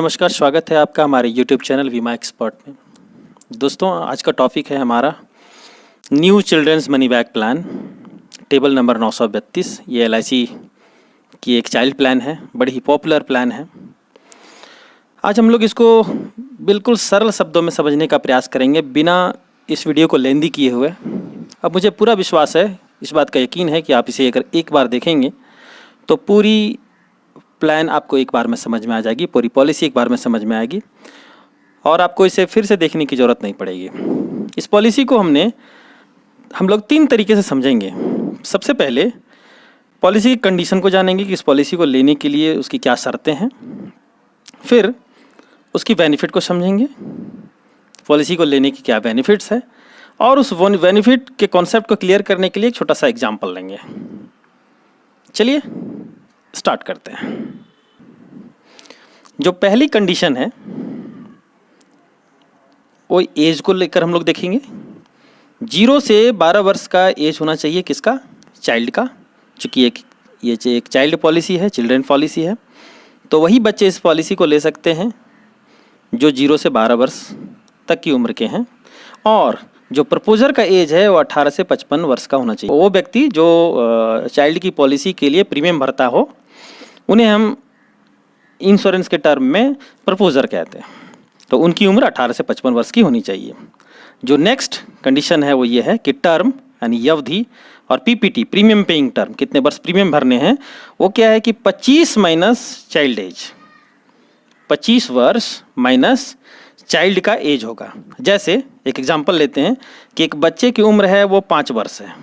नमस्कार, स्वागत है आपका हमारे YouTube चैनल बीमा एक्सपर्ट में। दोस्तों, आज का टॉपिक है हमारा new children's money back plan, table number 932। ये LIC की एक चाइल्ड प्लान है, बड़ी ही पॉपुलर प्लान है। आज हम लोग इसको बिल्कुल सरल शब्दों में समझने का प्रयास करेंगे, बिना इस वीडियो को लेंदी किए हुए। अब मुझे पूरा विश्वास है, इस बात का यकीन है कि आप इसे अगर एक बार देखेंगे तो पूरी प्लान आपको एक बार में समझ में आ जाएगी, पूरी पॉलिसी एक बार में समझ में आएगी और आपको इसे फिर से देखने की ज़रूरत नहीं पड़ेगी। इस पॉलिसी को हम लोग 3 तरीके से समझेंगे। सबसे पहले पॉलिसी की कंडीशन को जानेंगे कि इस पॉलिसी को लेने के लिए उसकी क्या शर्तें हैं। फिर उसकी बेनिफिट को समझेंगे, पॉलिसी को लेने की क्या बेनिफिट्स है, और उस बेनिफिट के कॉन्सेप्ट को क्लियर करने के लिए एक छोटा सा एग्जाम्पल लेंगे। चलिए स्टार्ट करते हैं। जो पहली कंडीशन है वो एज को लेकर हम लोग देखेंगे। 0 से 12 वर्ष का एज होना चाहिए किसका? चाइल्ड का। चूँकि ये एक चाइल्ड पॉलिसी है, चिल्ड्रन पॉलिसी है, तो वही बच्चे इस पॉलिसी को ले सकते हैं जो 0 से 12 वर्ष तक की उम्र के हैं। और जो प्रपोजर का एज है वो 18 से 55 वर्ष का होना चाहिए। वो व्यक्ति जो चाइल्ड की पॉलिसी के लिए प्रीमियम भरता हो उन्हें हम इंश्योरेंस के टर्म में प्रपोजर कहते हैं। तो उनकी उम्र 18 से 55 वर्ष की होनी चाहिए। जो नेक्स्ट कंडीशन है वो ये है कि टर्म यानी अवधि और PPT प्रीमियम पेइंग टर्म, कितने वर्ष प्रीमियम भरने हैं, वो क्या है कि 25 माइनस चाइल्ड एज, 25 वर्ष माइनस चाइल्ड का एज होगा। जैसे एक एग्जांपल लेते हैं कि एक बच्चे की उम्र है वो 5 वर्ष है,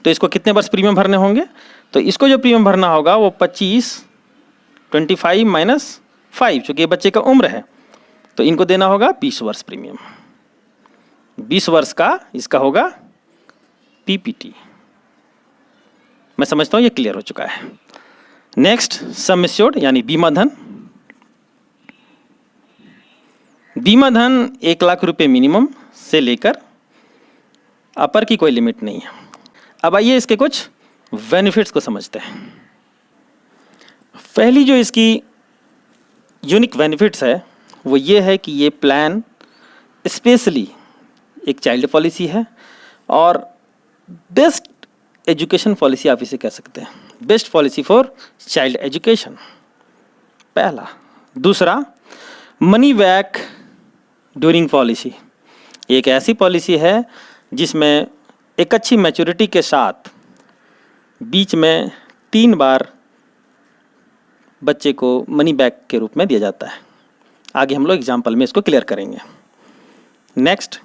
तो इसको कितने वर्ष प्रीमियम भरने होंगे? तो इसको जो प्रीमियम भरना होगा वो 25 माइनस 5, चूँकि ये बच्चे का उम्र है, तो इनको देना होगा 20 वर्ष प्रीमियम। 20 वर्ष का इसका होगा PPT। मैं समझता हूँ ये क्लियर हो चुका है। नेक्स्ट सम एश्योर्ड यानी बीमा धन। बीमा धन 1 लाख रुपए मिनिमम से लेकर अपर की कोई लिमिट नहीं है। अब आइए इसके कुछ बेनिफिट्स को समझते हैं। पहली जो इसकी यूनिक बेनिफिट्स है वो ये है कि ये प्लान स्पेशली एक चाइल्ड पॉलिसी है और बेस्ट एजुकेशन पॉलिसी आप इसे कह सकते हैं, best policy for child education, पहला। दूसरा, मनी बैक ड्यूरिंग पॉलिसी। एक ऐसी पॉलिसी है जिसमें एक अच्छी मैच्योरिटी के साथ बीच में 3 बार बच्चे को मनी बैक के रूप में दिया जाता है। आगे हम लोग एग्जाम्पल में इसको क्लियर करेंगे। Next,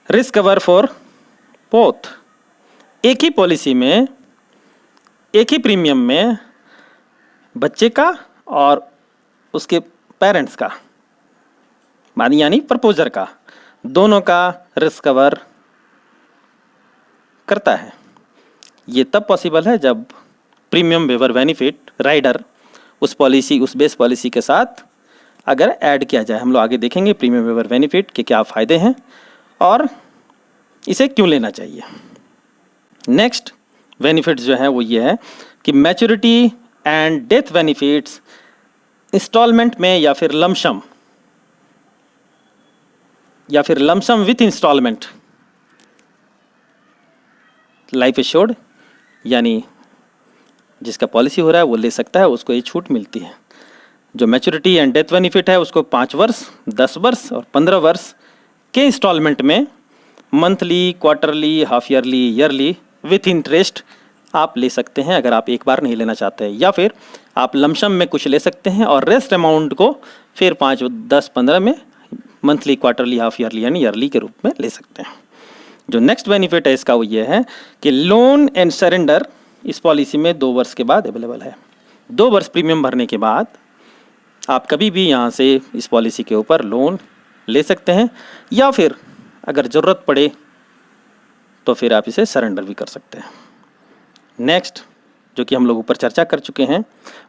risk cover for both. एक ही पॉलिसी में एक ही प्रीमियम में बच्चे का और उसके पेरेंट्स का यानी प्रपोजर का, दोनों का रिस्क कवर करता है। ये तब पॉसिबल है जब प्रीमियम वेवर बेनिफिट राइडर उस बेस पॉलिसी के साथ अगर ऐड किया जाए। हम लोग आगे देखेंगे प्रीमियम वेवर बेनिफिट के क्या फ़ायदे हैं और इसे क्यों लेना चाहिए। नेक्स्ट बेनिफिट्स जो है वो ये है कि maturity and death benefits instalment में या फिर lump sum with instalment life assured यानी जिसका पॉलिसी हो रहा है वो ले सकता है, उसको ये छूट मिलती है। जो मैच्योरिटी एंड डेथ बेनिफिट है उसको 5 वर्ष, 10 वर्ष और 15 वर्ष के इंस्टॉलमेंट में monthly, quarterly, half yearly, yearly with interest आप ले सकते हैं अगर आप एक बार नहीं लेना चाहते हैं, या फिर आप लमसम में कुछ ले सकते हैं और रेस्ट अमाउंट को फिर 5, 10, 15 में मंथली, क्वार्टरली, हाफ ईयरली यानी ईयरली के रूप में ले सकते हैं। जो नेक्स्ट बेनिफिट है इसका वो ये है कि लोन एंड सरेंडर इस पॉलिसी में 2 वर्ष के बाद अवेलेबल है। 2 वर्ष प्रीमियम भरने के बाद आप कभी भी यहाँ से इस पॉलिसी के ऊपर लोन ले सकते हैं, या फिर अगर ज़रूरत पड़े तो फिर आप इसे सरेंडर भी कर सकते हैं। नेक्स्ट जो कि हम लोग ऊपर चर्चा कर चुके हैं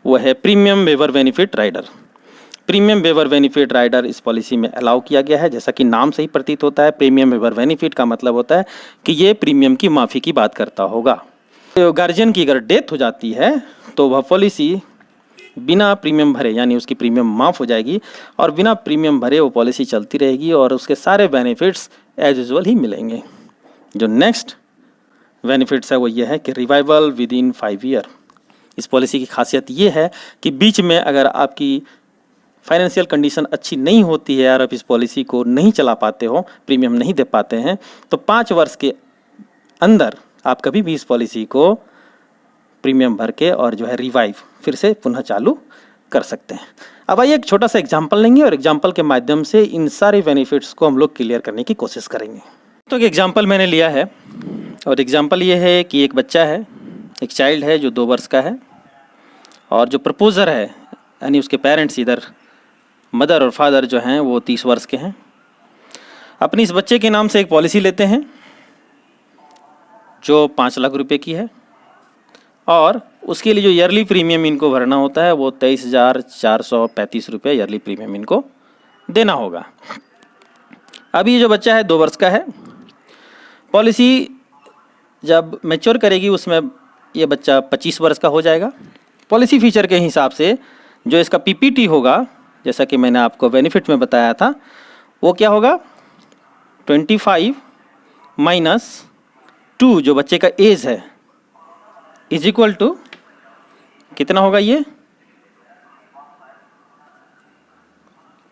वो है premium waiver benefit rider. Premium waiver benefit rider इस पॉलिसी में अलाउ किया गया है। जैसा कि नाम से ही प्रतीत होता है, प्रीमियम वेवर बेनिफिट का मतलब होता है कि ये प्रीमियम की माफ़ी की बात करता होगा। तो गार्जियन की अगर डेथ हो जाती है तो वह पॉलिसी बिना प्रीमियम भरे, यानी उसकी प्रीमियम माफ़ हो जाएगी और बिना प्रीमियम भरे वो पॉलिसी चलती रहेगी और उसके सारे बेनिफिट्स एज यूजुअल ही मिलेंगे। जो नेक्स्ट बेनिफिट्स है वो ये है कि रिवाइवल विद इन 5 ईयर। इस पॉलिसी की खासियत ये है कि बीच में अगर आपकी फाइनेंशियल कंडीशन अच्छी नहीं होती है और आप इस पॉलिसी को नहीं चला पाते हो, प्रीमियम नहीं दे पाते हैं, तो 5 वर्ष के अंदर आप कभी भी इस पॉलिसी को प्रीमियम भर के और जो है रिवाइव फिर से पुनः चालू कर सकते हैं। अब आइए एक छोटा सा एग्जाम्पल लेंगे और एग्जाम्पल के माध्यम से इन सारे बेनिफिट्स को हम लोग क्लियर करने की कोशिश करेंगे। तो एक एग्जाम्पल मैंने लिया है और एग्जाम्पल ये है कि एक बच्चा है, एक चाइल्ड है जो 2 वर्ष का है और जो प्रपोजर है यानी उसके पेरेंट्स, इधर मदर और फादर जो हैं वो 30 वर्ष के हैं। अपनी इस बच्चे के नाम से एक पॉलिसी लेते हैं जो 5 लाख रुपए की है और उसके लिए जो ईयरली प्रीमियम इनको भरना होता है वो 23,435 रुपये ईयरली प्रीमियम इनको देना होगा। अभी ये जो बच्चा है 2 वर्ष का है। पॉलिसी जब मैच्योर करेगी उसमें ये बच्चा 25 वर्ष का हो जाएगा। पॉलिसी फीचर के हिसाब से जो इसका पीपीटी होगा, जैसा कि मैंने आपको बेनिफिट में बताया था, वो क्या होगा 25 माइनस 2 जो बच्चे का एज है इज इक्वल टू कितना होगा ये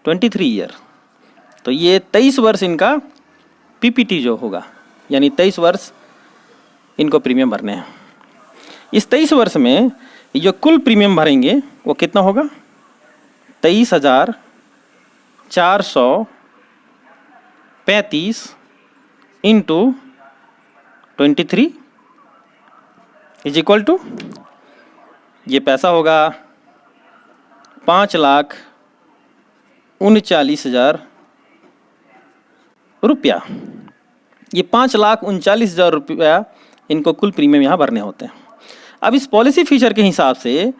23 ईयर। तो ये 23 वर्ष इनका पीपीटी जो होगा, यानी 23 वर्ष इनको प्रीमियम भरने हैं। इस 23 वर्ष में जो कुल प्रीमियम भरेंगे वो कितना होगा 23,435 इंटू 23 इज इक्वल टू ये पैसा होगा 5,39,000 रुपया। ये 5,39,000 रुपया इनको कुल प्रीमियम यहाँ भरने होते हैं। अब इस पॉलिसी फीचर के हिसाब से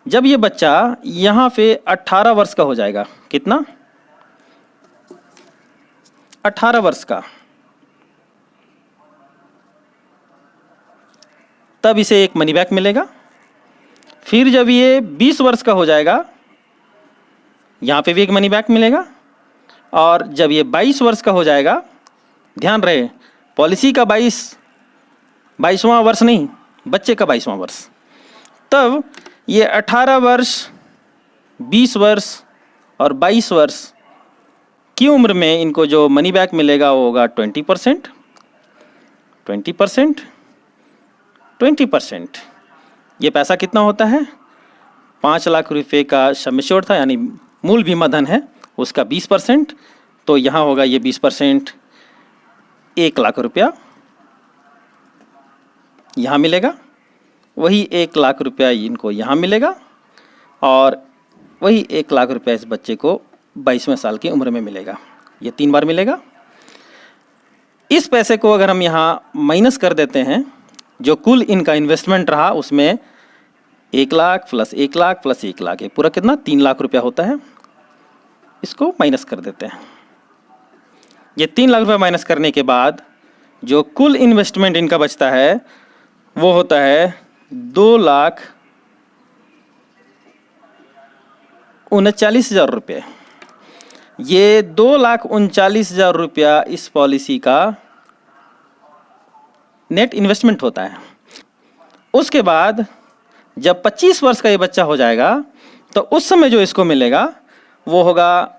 जब ये बच्चा यहाँ पे 18 वर्ष का हो जाएगा, कितना 18 वर्ष का, तब इसे एक मनी बैक मिलेगा। फिर जब ये 20 वर्ष का हो जाएगा यहाँ पे भी एक मनी बैक मिलेगा और जब ये 22 वर्ष का हो जाएगा, ध्यान रहे पॉलिसी का 22वां वर्ष नहीं, बच्चे का 22वां वर्ष, तब ये 18 वर्ष 20 वर्ष और 22 वर्ष की उम्र में इनको जो मनी बैक मिलेगा वो होगा 20%, 20%, 20%। ये पैसा कितना होता है 5 लाख रुपए का सम एश्योर्ड था, यानी मूल बीमा धन है उसका 20%, तो यहाँ होगा ये 20% 1 लाख रुपया यहाँ मिलेगा, वही 1 लाख रुपया इनको यहाँ मिलेगा और वही 1 लाख रुपया इस बच्चे को 22वें साल की उम्र में मिलेगा। ये 3 बार मिलेगा। इस पैसे को अगर हम यहाँ माइनस कर देते हैं, जो कुल इनका इन्वेस्टमेंट रहा उसमें 1 लाख प्लस 1 लाख प्लस 1 लाख, ये पूरा कितना 3 लाख रुपया होता है, इसको माइनस कर देते हैं। ये 3 लाख रुपया माइनस करने के बाद जो कुल इन्वेस्टमेंट इनका बचता है वो होता है 2,39,000 रुपये। ये 2,39,000 रुपया इस पॉलिसी का नेट इन्वेस्टमेंट होता है। उसके बाद जब 25 वर्ष का ये बच्चा हो जाएगा तो उस समय जो इसको मिलेगा वो होगा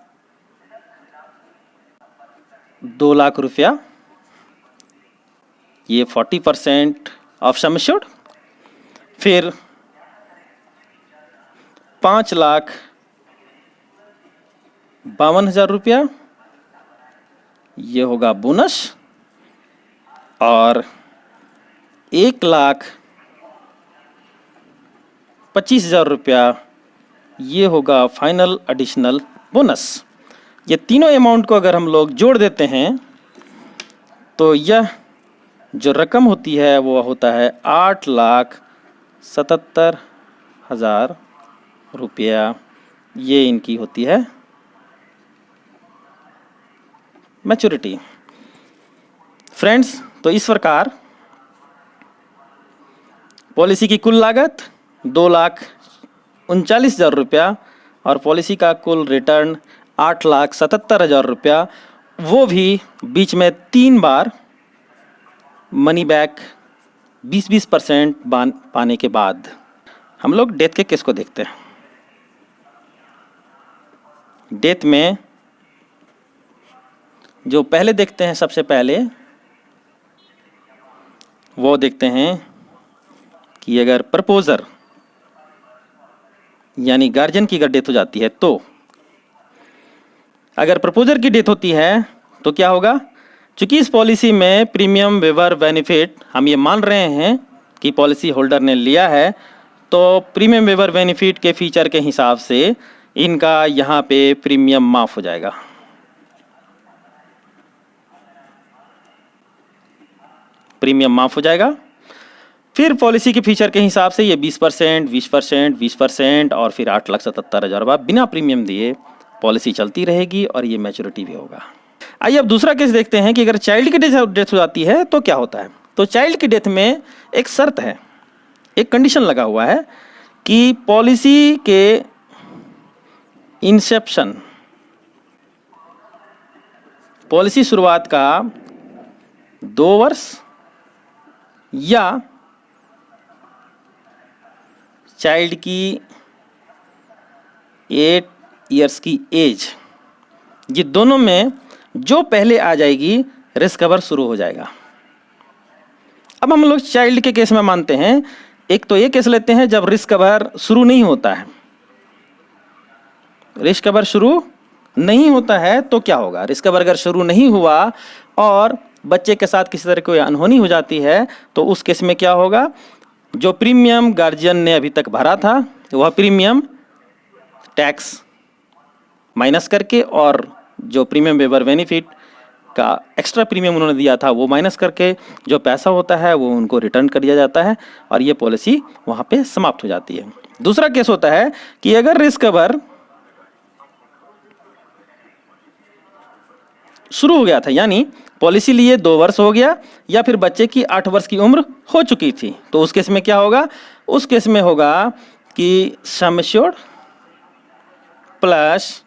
2 लाख रुपया, ये 40% ऑफ सम एश्योर्ड। फिर 5,52,000 रुपया ये होगा बोनस और 1,25,000 रुपया ये होगा फाइनल एडिशनल बोनस। ये तीनों अमाउंट को अगर हम लोग जोड़ देते हैं तो यह जो रकम होती है वो होता है 8,77,000 रुपया। ये इनकी होती है मैच्योरिटी। फ्रेंड्स, तो इस प्रकार पॉलिसी की कुल लागत 39,000 रुपया और पॉलिसी का कुल रिटर्न 8,77,000 रुपया, वो भी बीच में 3 बार मनी बैक 20% पाने के बाद। हम लोग डेथ के केस को देखते हैं। डेथ में जो पहले देखते हैं, सबसे पहले वो देखते हैं कि अगर प्रपोजर यानी गार्जियन की अगर डेथ हो जाती है, तो अगर प्रपोजर की डेथ होती है तो क्या होगा। चूंकि इस पॉलिसी में प्रीमियम वेवर बेनिफिट हम ये मान रहे हैं कि पॉलिसी होल्डर ने लिया है, तो प्रीमियम वेवर बेनिफिट के फीचर के हिसाब से इनका यहाँ पे प्रीमियम माफ हो जाएगा। प्रीमियम माफ हो जाएगा। फिर पॉलिसी के फीचर के हिसाब से ये 20%, 20%, 20% और फिर 8,77,000 रुपये बिना प्रीमियम दिए पॉलिसी चलती रहेगी और ये मैच्योरिटी भी होगा। आइए अब दूसरा केस देखते हैं कि अगर चाइल्ड की डेथ हो जाती है तो क्या होता है। तो चाइल्ड की डेथ में एक शर्त है, एक कंडीशन लगा हुआ है कि पॉलिसी के इंसेप्शन, पॉलिसी शुरुआत का 2 वर्ष या चाइल्ड की 8 इयर्स की एज, ये दोनों में जो पहले आ जाएगी रिस्क कवर शुरू हो जाएगा। अब हम लोग चाइल्ड के केस में मानते हैं, एक तो ये केस लेते हैं जब रिस्क कवर शुरू नहीं होता है। रिस्क कवर शुरू नहीं होता है तो क्या होगा। रिस्क कवर अगर शुरू नहीं हुआ और बच्चे के साथ किसी तरह कोई अनहोनी हो जाती है तो उस केस में क्या होगा, जो प्रीमियम गार्जियन ने अभी तक भरा था वह प्रीमियम टैक्स माइनस करके और जो प्रीमियम वेवर बेनिफिट का एक्स्ट्रा प्रीमियम उन्होंने दिया था वो माइनस करके जो पैसा होता है वो उनको रिटर्न कर दिया जाता है और ये पॉलिसी वहाँ पे समाप्त हो जाती है। दूसरा केस होता है कि अगर रिस्क कवर शुरू हो गया था, यानी पॉलिसी लिए 2 वर्ष हो गया या फिर बच्चे की 8 वर्ष की उम्र हो चुकी थी, तो उस केस में क्या होगा। उस केस में होगा कि सम एश्योर्ड प्लस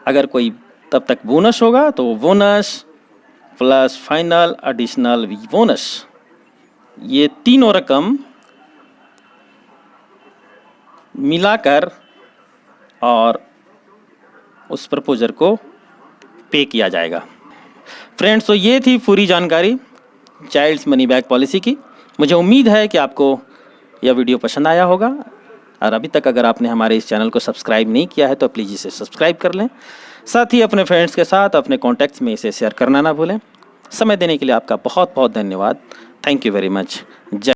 अगर कोई तब तक बोनस होगा तो bonus plus final additional bonus, ये तीनों रकम मिलाकर और उस प्रपोजर को पे किया जाएगा। फ्रेंड्स, तो ये थी पूरी जानकारी चाइल्ड्स मनी बैक पॉलिसी की। मुझे उम्मीद है कि आपको यह वीडियो पसंद आया होगा और अभी तक अगर आपने हमारे इस चैनल को सब्सक्राइब नहीं किया है तो प्लीज़ इसे सब्सक्राइब कर लें। साथ ही अपने फ्रेंड्स के साथ अपने कॉन्टैक्ट्स में इसे शेयर करना ना भूलें। समय देने के लिए आपका बहुत बहुत धन्यवाद। Thank you very much. जय